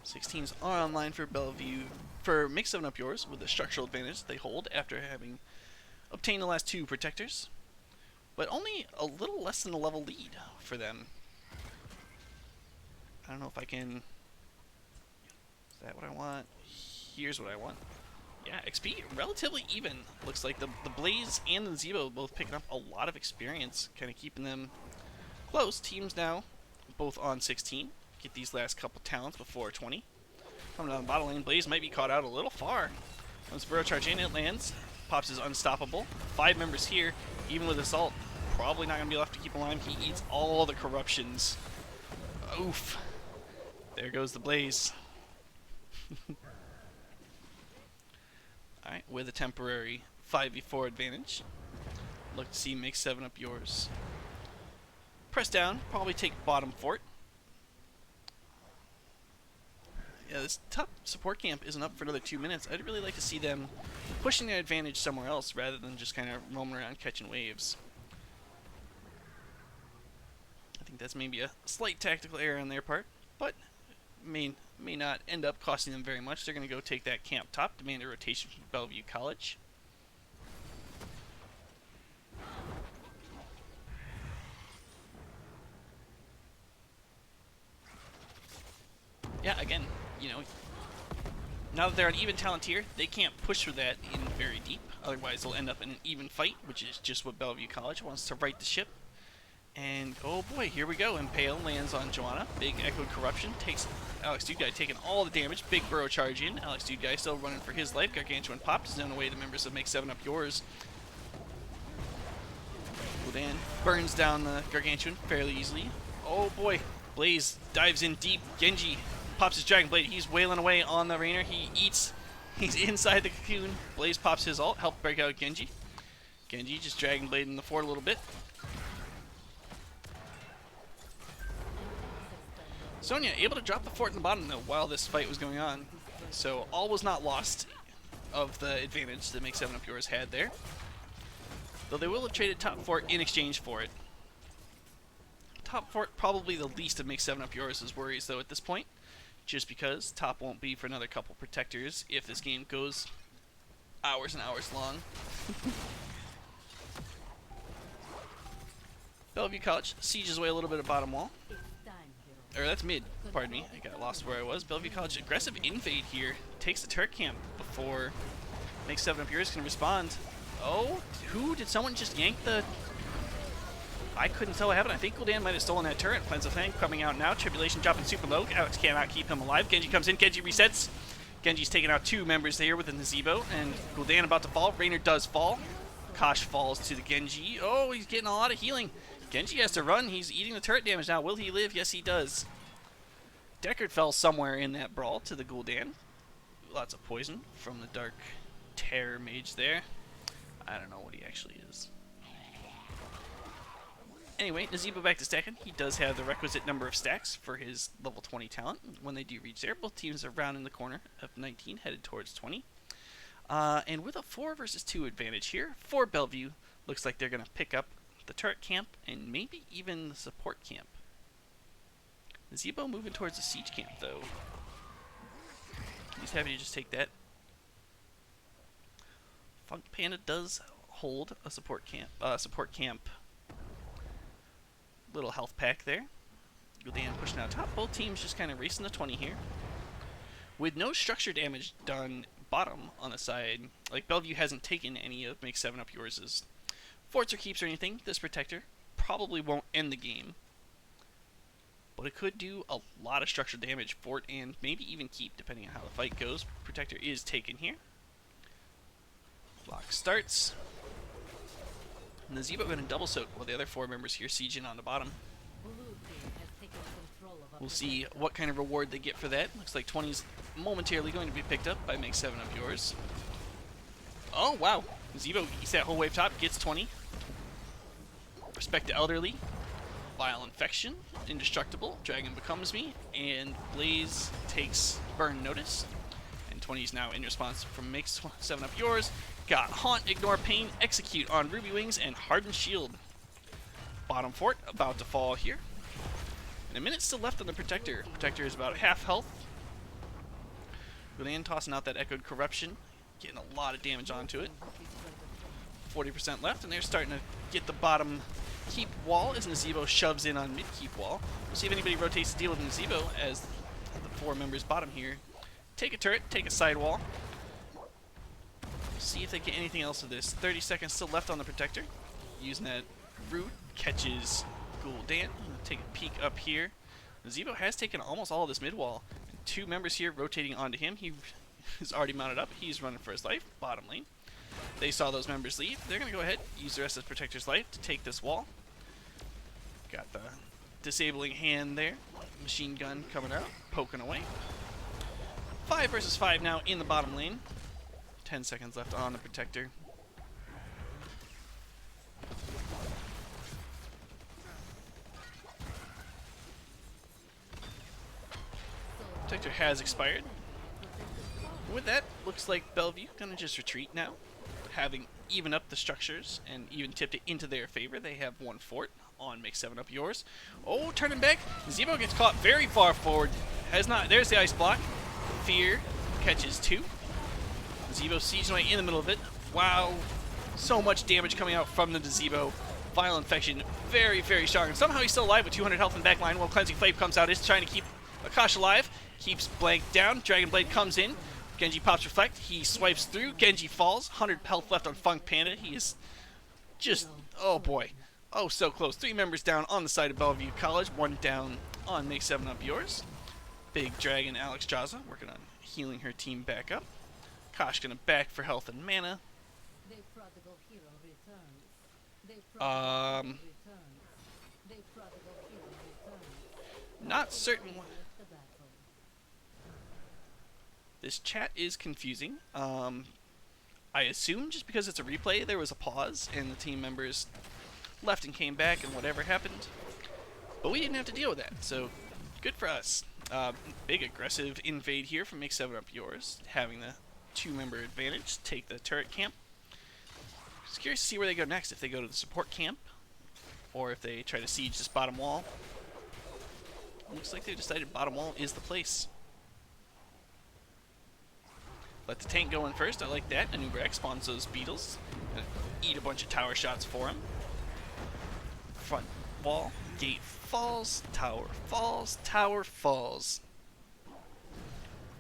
16s are online for Bellevue for Make 7 Up Yours with the structural advantage they hold after having obtained the last 2 protectors, but only a little less than a level lead for them. I don't know if I can... Is that what I want? Here's what I want. Yeah, XP relatively even. Looks like the Blaze and the Zebo both picking up a lot of experience, kind of keeping them close. Teams now both on 16. Get these last couple talents before 20. Coming down the bottom lane, Blaze might be caught out a little far. Once Burrow charge in, it lands. Pops is unstoppable. 5 members here, even with Assault, probably not going to be left to keep alive. He eats all the corruptions. Oof. There goes the Blaze. Alright, with a temporary 5v4 advantage. Look to see Make 7 Up Yours. Press down, probably take bottom fort. Yeah, this top support camp isn't up for another 2 minutes. I'd really like to see them pushing their advantage somewhere else rather than just kind of roaming around catching waves. I think that's maybe a slight tactical error on their part, but may not end up costing them very much. They're going to go take that camp top, demand a rotation from Bellevue College. Yeah, again, you know, now that they're an even talent tier, they can't push for that in very deep. Otherwise, they'll end up in an even fight, which is just what Bellevue College wants to right the ship. And, oh boy, here we go. Impale lands on Joanna. Big Echoed Corruption takes Alex Dude Guy taking all the damage. Big Burrow charge in. Alex Dude Guy still running for his life. Gargantuan pops. Down away the members of Make 7 Up Yours. Gul'dan burns down the Gargantuan fairly easily. Oh boy. Blaze dives in deep. Genji pops his Dragon Blade. He's wailing away on the Rainer. He's inside the cocoon. Blaze pops his ult. Help break out Genji. Genji just Dragon Blade in the fort a little bit. Sonya able to drop the fort in the bottom though while this fight was going on. So all was not lost of the advantage that Make 7 Up Yours had there. Though they will have traded top fort in exchange for it. Top fort probably the least of Make 7 Up Yours' worries though at this point. Just because top won't be for another couple protectors if this game goes hours and hours long. Bellevue College sieges away a little bit of bottom wall. Or that's mid, pardon me, I got lost where I was. Bellevue College, aggressive invade here. Takes the turret camp before Make 7 Up Yours can respond. Oh, did someone just yank the... I couldn't tell what happened. I think Gul'dan might have stolen that turret. Plans of Fang coming out now. Tribulation dropping super low. Alex cannot keep him alive. Genji comes in, Genji resets. Genji's taking out 2 members here with the Nazebo, and Gul'dan about to fall. Rainer does fall. Kosh falls to the Genji. Oh, he's getting a lot of healing. Genji has to run. He's eating the turret damage now. Will he live? Yes, he does. Deckard fell somewhere in that brawl to the Gul'dan. Lots of poison from the Dark Terror Mage there. I don't know what he actually is. Anyway, Nazebo back to stacking. He does have the requisite number of stacks for his level 20 talent. When they do reach there, both teams are round in the corner of 19, headed towards 20. And with a 4 versus 2 advantage here for Bellevue, looks like they're going to pick up the turret camp and maybe even the support camp. Nazebo moving towards the siege camp though. He's happy to just take that. Funk Panda does hold a support camp. Little health pack there. Gul'dan pushing out top. Both teams just kind of racing the 20 here. With no structure damage done bottom on the side. Like Bellevue hasn't taken any of Make 7 Up Yours' forts or keeps or anything. This protector probably won't end the game. But it could do a lot of structural damage, fort and maybe even keep depending on how the fight goes. Protector is taken here. Block starts. And the Nazebo going to double soak while the other 4 members here siege in on the bottom. We'll see what kind of reward they get for that. Looks like 20's momentarily going to be picked up by Make 7 Up Yours. Oh, wow. Zebo eats that whole wave top, gets 20. Respect the Elderly. Vile Infection. Indestructible. Dragon Becomes Me. And Blaze takes Burn Notice. And 20's now in response from Make 7 Up Yours. Got Haunt, Ignore Pain, Execute on Ruby Wings, and Hardened Shield. Bottom fort about to fall here. And a minute still left on the Protector. Protector is about half health. Gulian tossing out that Echoed Corruption. Getting a lot of damage onto it. 40% left, and they're starting to get the bottom keep wall as Nazebo shoves in on mid keep wall. We'll see if anybody rotates to deal with Nazebo as the 4 members bottom here take a turret, take a side wall. See if they get anything else of this. 30 seconds still left on the Protector. Using that root, catches Gul'dan. Take a peek up here. Nazebo has taken almost all of this mid wall. 2 members here rotating onto him. He is already mounted up. He's running for his life. Bottom lane. They saw those members leave. They're going to go ahead, use the rest of the Protector's life to take this wall. Got the disabling hand there. Machine gun coming out, poking away. 5 versus 5 now in the bottom lane. 10 seconds left on the Protector. Protector has expired. With that, looks like Bellevue gonna just retreat now, having even up the structures and even tipped it into their favor. They have 1 fort on Make 7 Up Yours. Oh, turning back. Zebo gets caught very far forward. Has not. There's the ice block. Fear catches 2. Zebo sieging away in the middle of it. Wow, so much damage coming out from the Zebo. Vile Infection, very, very strong. And somehow he's still alive with 200 health in the back line while Cleansing Flame comes out. Is trying to keep Akash alive. Keeps Blank down. Dragon Blade comes in. Genji pops Reflect. He swipes through. Genji falls. 100 health left on Funk Panda. He is just, oh boy. Oh, so close. 3 members down on the side of Bellevue College. 1 down on Make 7 Up Yours. Big Dragon Alex Jaza working on healing her team back up. Kosh gonna back for health and mana. Not certain. This chat is confusing. I assume just because it's a replay, there was a pause and the team members left and came back and whatever happened. But we didn't have to deal with that, so good for us. Big aggressive invade here from Make 7 Up Yours, having the 2-member advantage, take the turret camp. Just curious to see where they go next, if they go to the support camp, or if they try to siege this bottom wall. Looks like they decided bottom wall is the place. Let the tank go in first, I like that. Anubra spawns those beetles. Gonna eat a bunch of tower shots for him. Front wall, gate falls, tower falls, tower falls.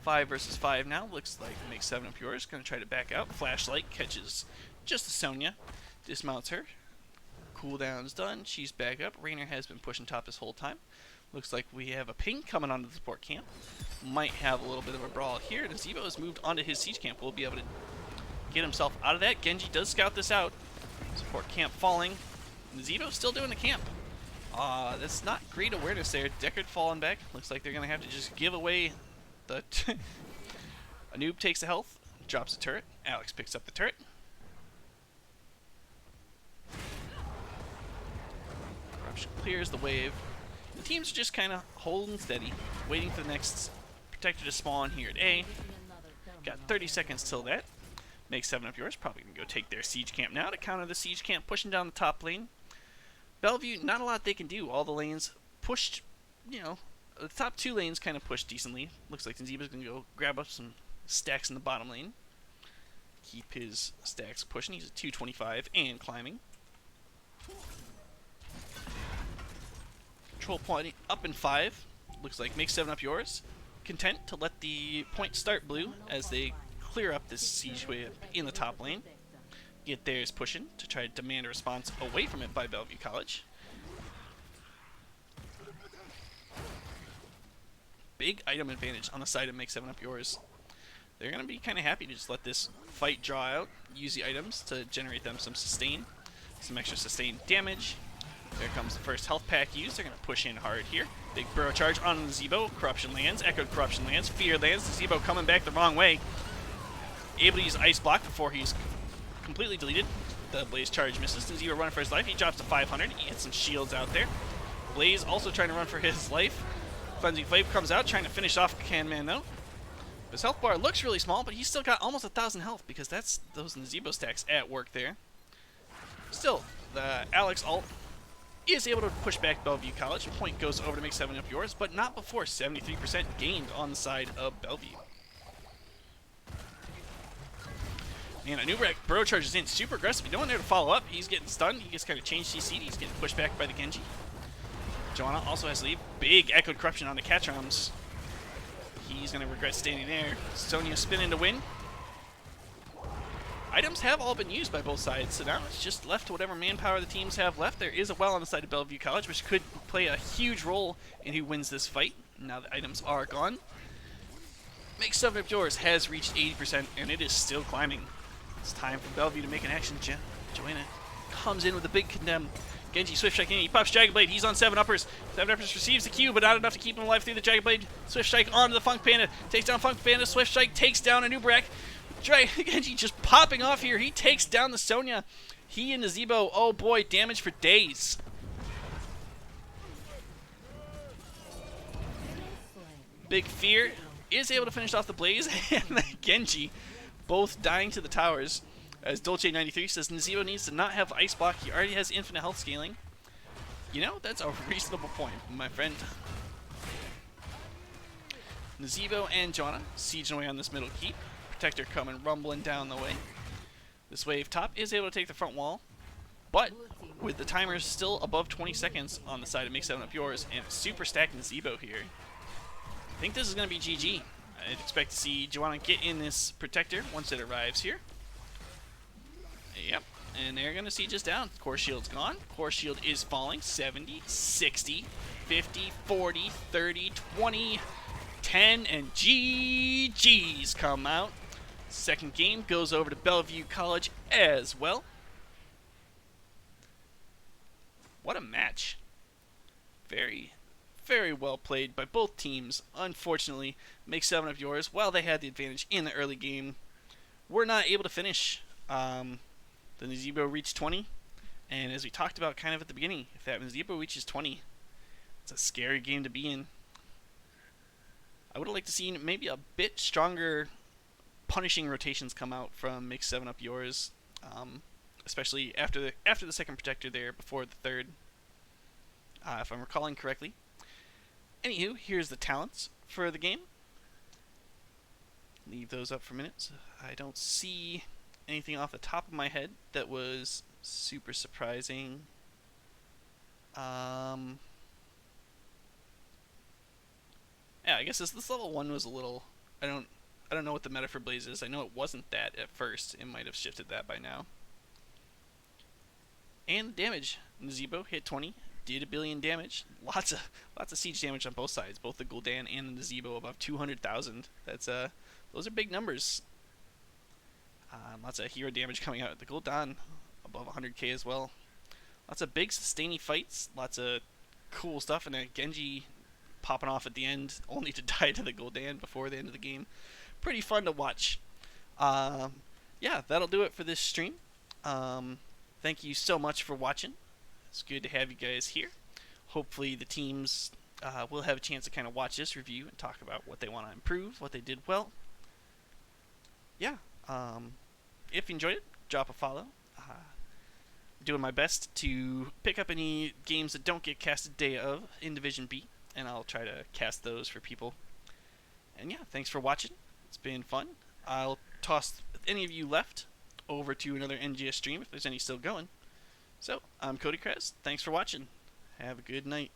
5 versus 5 now. Looks like Make 7 Up Yours. Gonna try to back out. Flashlight catches just the Sonya. Dismounts her. Cooldown's done. She's back up. Rainer has been pushing top this whole time. Looks like we have a ping coming onto the support camp. Might have a little bit of a brawl here. Nazebo has moved onto his siege camp. We'll be able to get himself out of that. Genji does scout this out. Support camp falling. Nazebo's still doing the camp. That's not great awareness there. Deckard falling back. Looks like they're going to have to just give away the... A noob takes the health. Drops the turret. Alex picks up the turret. Corruption clears the wave. The teams are just kind of holding steady, waiting for the next Protector to spawn here at A. Got 30 seconds till that. Make 7 Up Yours. Probably going to go take their siege camp now to counter the siege camp, pushing down the top lane. Bellevue, not a lot they can do. All the lanes pushed, you know, the top 2 lanes kind of pushed decently. Looks like Nzeba's going to go grab up some stacks in the bottom lane. Keep his stacks pushing. He's at 225 and climbing. Control point up in 5. Looks like Make 7 Up Yours. Content to let the point start blue as they clear up this siege wave in the top lane. Get theirs pushing to try to demand a response away from it by Bellevue College. Big item advantage on the side of Make 7 Up Yours. They're going to be kind of happy to just let this fight draw out, use the items to generate them some sustain, some extra sustained damage. There comes the first health pack used. They're going to push in hard here. Big burrow charge on the Zebo. Corruption lands. Echoed Corruption lands. Fear lands. The Zebo coming back the wrong way. Able to use Ice Block before he's completely deleted. The Blaze charge misses. The Zebo running for his life. He drops to 500. He hits some shields out there. Blaze also trying to run for his life. Cleansing Flame comes out, trying to finish off Canman though. His health bar looks really small, but he's still got almost 1,000 health because that's those Nazebo stacks at work there. Still, the Alex ult is able to push back Bellevue College. Point goes over to make 7 up yours, but not before 73% gained on the side of Bellevue. And Anubarak burrow charges in super aggressive. No one there to follow up. He's getting stunned. He gets kind of changed CC'd. He's getting pushed back by the Genji. Joanna also has to leave. Big Echoed Corruption on the Catchroms. He's going to regret standing there. Sonya spinning to win. Items have all been used by both sides, so now it's just left to whatever manpower the teams have left. There is a well on the side of Bellevue College, which could play a huge role in who wins this fight. Now the items are gone. Make 7 up yours has reached 80%, and it is still climbing. It's time for Bellevue to make an action. Joanna comes in with a big condemn. Genji Swift Strike in. He pops Jagged Blade. He's on 7 uppers. 7 uppers receives the Q, but not enough to keep him alive through the Jagged Blade. Swift Strike onto the Funk Panda. Takes down Funk Panda. Swift Strike takes down Anubarak. Genji just popping off here. He takes down the Sonya. He and the Zebo, oh boy, damage for days. Big Fear is able to finish off the Blaze and the Genji, both dying to the towers. As Dolce93 says, Nazebo needs to not have Ice Block. He already has infinite health scaling. You know, that's a reasonable point, my friend. Nazebo and Joanna sieging away on this middle keep. Protector coming rumbling down the way. This wave top is able to take the front wall, but with the timers still above 20 seconds on the side of Make 7 Up Yours and a super stacked Nazebo here, I think this is going to be GG. I'd expect to see Joanna get in this Protector once it arrives here. Yep, and they're going to siege us down. Core Shield's gone. Core Shield is falling. 70, 60, 50, 40, 30, 20, 10, and GG's come out. Second game goes over to Bellevue College as well. What a match. Very, very well played by both teams. Unfortunately, Make 7 Up Yours, while they had the advantage in the early game, were not able to finish. The Nazebo reached 20, and as we talked about kind of at the beginning, if that Nazebo reaches 20, it's a scary game to be in. I would have liked to see maybe a bit stronger punishing rotations come out from Make 7 Up Yours, especially after the second Protector there, before the third, if I'm recalling correctly. Anywho, here's the talents for the game. Leave those up for minutes. I don't see anything off the top of my head that was super surprising. Yeah, I guess this level 1 was a little... I don't know what the meta for Blaze is. I know it wasn't that at first. It might have shifted that by now. And damage. Nazebo hit 20, did 1 billion damage. Lots of siege damage on both sides, both the Gul'dan and the Nazebo above 200,000. That's those are big numbers. Lots of hero damage coming out. The Gul'dan above 100k as well. Lots of big sustaining fights. Lots of cool stuff, and then Genji popping off at the end, only to die to the Gul'dan before the end of the game. Pretty fun to watch. Yeah, that'll do it for this stream. Thank you so much for watching. It's good to have you guys here. Hopefully the teams will have a chance to kind of watch this review and talk about what they want to improve, what they did well. Yeah, if you enjoyed it, drop a follow. Doing my best to pick up any games that don't get casted day of in Division B, and I'll try to cast those for people. And yeah, thanks for watching. It's been fun. I'll toss any of you left over to another NGS stream if there's any still going. So, I'm Cody Krez. Thanks for watching. Have a good night.